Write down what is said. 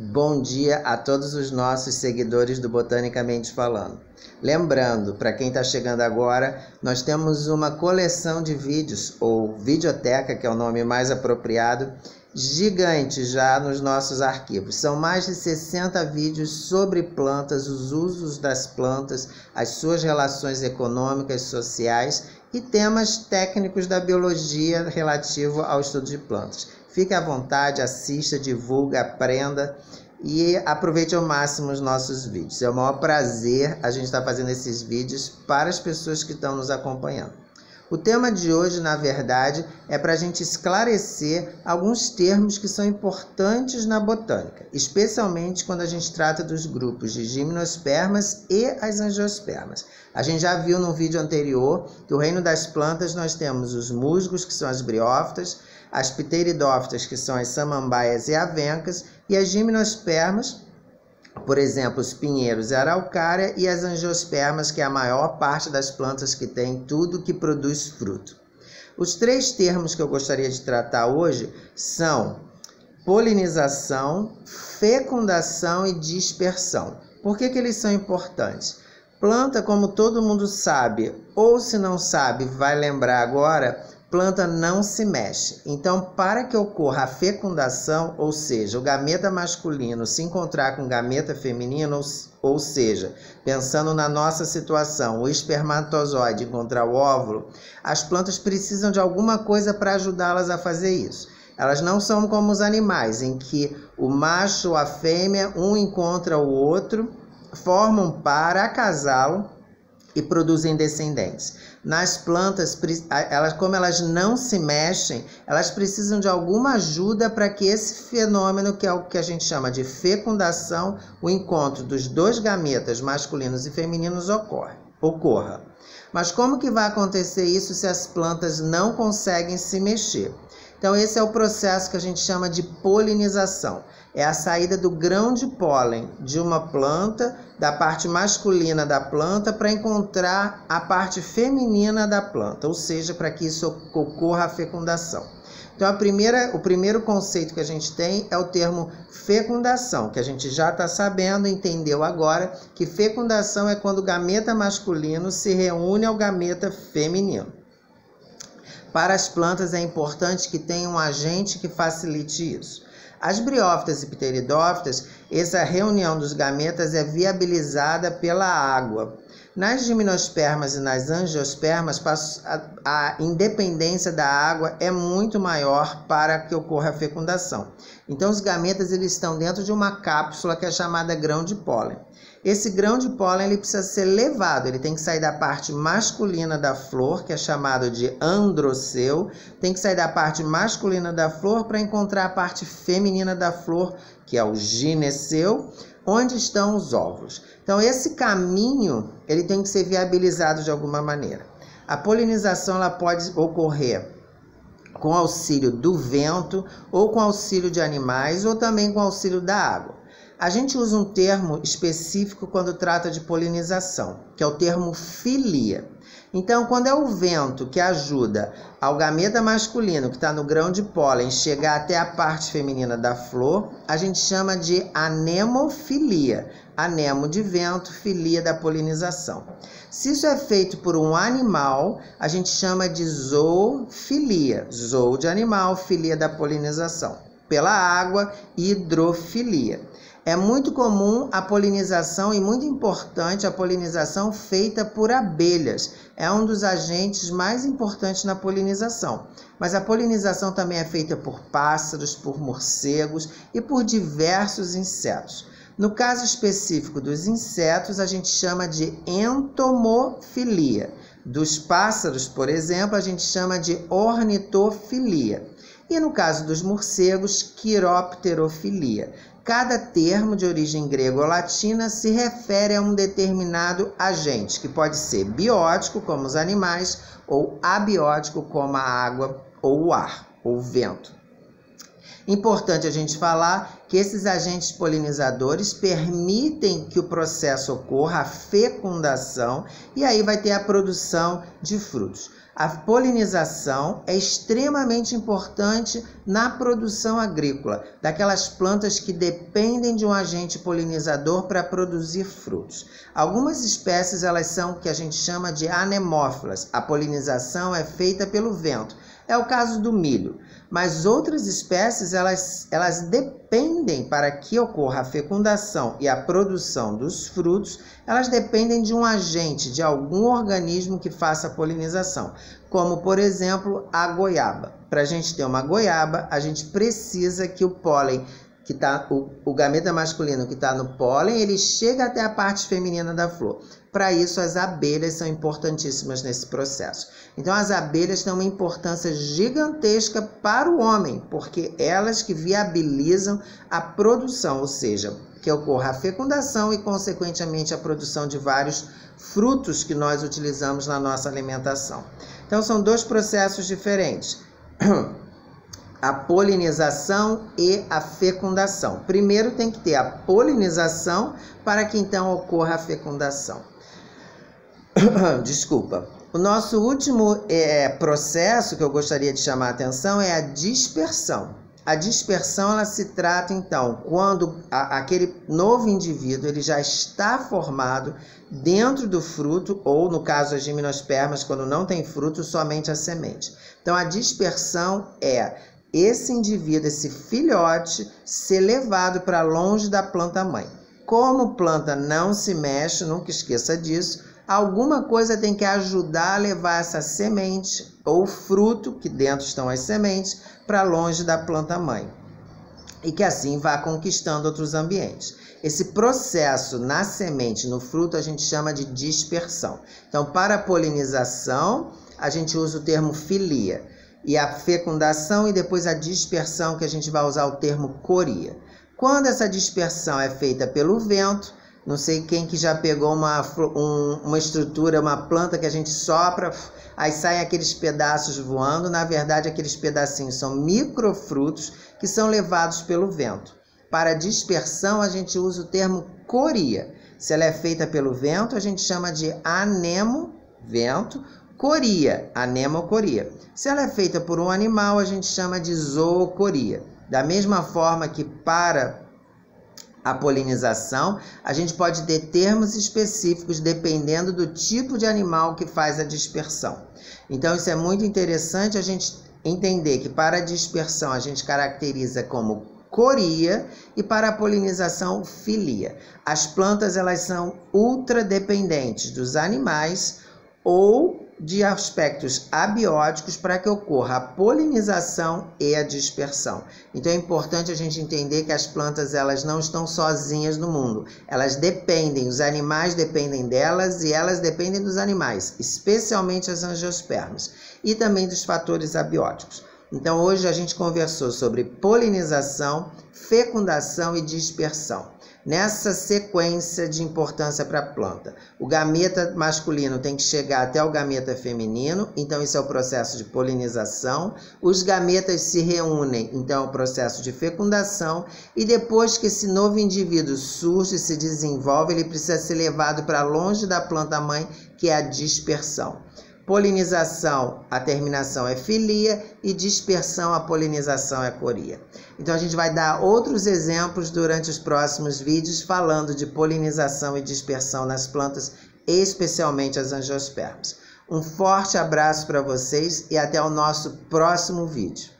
Bom dia a todos os nossos seguidores do Botanicamente Falando. Lembrando, para quem está chegando agora, nós temos uma coleção de vídeos, ou videoteca, que é o nome mais apropriado, gigante já nos nossos arquivos. São mais de 60 vídeos sobre plantas, os usos das plantas, as suas relações econômicas, sociais e temas técnicos da biologia relativo ao estudo de plantas. Fique à vontade, assista, divulga, aprenda e aproveite ao máximo os nossos vídeos. É o maior prazer a gente estar fazendo esses vídeos para as pessoas que estão nos acompanhando. O tema de hoje, na verdade, é para a gente esclarecer alguns termos que são importantes na botânica, especialmente quando a gente trata dos grupos de gimnospermas e as angiospermas. A gente já viu no vídeo anterior que o reino das plantas nós temos os musgos, que são as briófitas, as pteridófitas, que são as samambaias e avencas, e as gimnospermas, por exemplo, os pinheiros e a araucária, e as angiospermas, que é a maior parte das plantas que tem tudo que produz fruto. Os três termos que eu gostaria de tratar hoje são polinização, fecundação e dispersão. Por que eles são importantes? Planta, como todo mundo sabe, ou se não sabe, vai lembrar agora, planta não se mexe. Então, para que ocorra a fecundação, ou seja, o gameta masculino se encontrar com o gameta feminino, ou seja, pensando na nossa situação, o espermatozoide encontrar o óvulo, as plantas precisam de alguma coisa para ajudá-las a fazer isso. Elas não são como os animais, em que o macho ou a fêmea, um encontra o outro, formam um par, acasalam e produzem descendentes. Nas plantas, como elas não se mexem, elas precisam de alguma ajuda para que esse fenômeno, que é o que a gente chama de fecundação, o encontro dos dois gametas masculinos e femininos ocorra. Mas como que vai acontecer isso se as plantas não conseguem se mexer? Então esse é o processo que a gente chama de polinização. É a saída do grão de pólen de uma planta, da parte masculina da planta, para encontrar a parte feminina da planta, ou seja, para que isso ocorra a fecundação. Então o primeiro conceito que a gente tem é o termo fecundação, que a gente já está sabendo, entendeu agora, que fecundação é quando o gameta masculino se reúne ao gameta feminino. Para as plantas é importante que tenha um agente que facilite isso. As briófitas e pteridófitas, essa reunião dos gametas é viabilizada pela água. Nas gimnospermas e nas angiospermas, a independência da água é muito maior para que ocorra a fecundação. Então, os gametas eles estão dentro de uma cápsula que é chamada grão de pólen. Esse grão de pólen ele precisa ser levado, ele tem que sair da parte masculina da flor, que é chamado de androceu, tem que sair da parte masculina da flor para encontrar a parte feminina da flor, que é o gineceu, onde estão os óvulos. Então esse caminho ele tem que ser viabilizado de alguma maneira. A polinização ela pode ocorrer com auxílio do vento, ou com auxílio de animais, ou também com auxílio da água. A gente usa um termo específico quando trata de polinização, que é o termo filia. Então, quando é o vento que ajuda ao gameta masculino, que está no grão de pólen, chegar até a parte feminina da flor, a gente chama de anemofilia. Anemo de vento, filia da polinização. Se isso é feito por um animal, a gente chama de zoofilia. Zoo de animal, filia da polinização. Pela água, hidrofilia. É muito comum a polinização e muito importante a polinização feita por abelhas. É um dos agentes mais importantes na polinização. Mas a polinização também é feita por pássaros, por morcegos e por diversos insetos. No caso específico dos insetos, a gente chama de entomofilia. Dos pássaros, por exemplo, a gente chama de ornitofilia. E no caso dos morcegos, quiropterofilia. Cada termo de origem grega ou latina se refere a um determinado agente, que pode ser biótico, como os animais, ou abiótico, como a água, ou o ar, ou o vento. Importante a gente falar que esses agentes polinizadores permitem que o processo ocorra, a fecundação, e aí vai ter a produção de frutos. A polinização é extremamente importante na produção agrícola, daquelas plantas que dependem de um agente polinizador para produzir frutos. Algumas espécies elas são o que a gente chama de anemófilas. A polinização é feita pelo vento. É o caso do milho. Mas outras espécies elas dependem, para que ocorra a fecundação e a produção dos frutos, elas dependem de um agente, de algum organismo que faça a polinização, como por exemplo a goiaba. Para a gente ter uma goiaba, a gente precisa que o pólen, que tá, o gameta masculino que está no pólen, ele chega até a parte feminina da flor. Para isso, as abelhas são importantíssimas nesse processo. Então, as abelhas têm uma importância gigantesca para o homem, porque elas que viabilizam a produção, ou seja, que ocorra a fecundação e, consequentemente, a produção de vários frutos que nós utilizamos na nossa alimentação. Então, são dois processos diferentes. A polinização e a fecundação. Primeiro tem que ter a polinização para que então ocorra a fecundação. Desculpa. O nosso último processo que eu gostaria de chamar a atenção é a dispersão. A dispersão ela se trata então quando aquele novo indivíduo ele já está formado dentro do fruto, ou no caso das gimnospermas, quando não tem fruto, somente a semente. Então a dispersão é esse indivíduo, esse filhote, ser levado para longe da planta-mãe. Como planta não se mexe, nunca esqueça disso, alguma coisa tem que ajudar a levar essa semente ou fruto, que dentro estão as sementes, para longe da planta-mãe. E que assim vá conquistando outros ambientes. Esse processo na semente, no fruto, a gente chama de dispersão. Então, para a polinização, a gente usa o termo filia. E a fecundação e depois a dispersão, que a gente vai usar o termo coria. Quando essa dispersão é feita pelo vento, não sei quem que já pegou uma estrutura, uma planta que a gente sopra, aí saem aqueles pedaços voando. Na verdade, aqueles pedacinhos são microfrutos que são levados pelo vento. Para dispersão, a gente usa o termo coria. Se ela é feita pelo vento, a gente chama de anemo, vento, coria, anemocoria. Se ela é feita por um animal, a gente chama de zoocoria. Da mesma forma que para a polinização, a gente pode ter termos específicos dependendo do tipo de animal que faz a dispersão. Então, isso é muito interessante a gente entender que para a dispersão a gente caracteriza como coria e para a polinização filia. As plantas elas são ultra dependentes dos animais ou de aspectos abióticos para que ocorra a polinização e a dispersão. Então é importante a gente entender que as plantas elas não estão sozinhas no mundo. Elas dependem, os animais dependem delas e elas dependem dos animais, especialmente as angiospermas, e também dos fatores abióticos. Então hoje a gente conversou sobre polinização, fecundação e dispersão. Nessa sequência de importância para a planta, o gameta masculino tem que chegar até o gameta feminino, então isso é o processo de polinização. Os gametas se reúnem, então é o processo de fecundação. E depois que esse novo indivíduo surge e se desenvolve, ele precisa ser levado para longe da planta-mãe, que é a dispersão. Polinização, a terminação é filia e dispersão, a polinização é coria. Então a gente vai dar outros exemplos durante os próximos vídeos falando de polinização e dispersão nas plantas, especialmente as angiospermas. Um forte abraço para vocês e até o nosso próximo vídeo.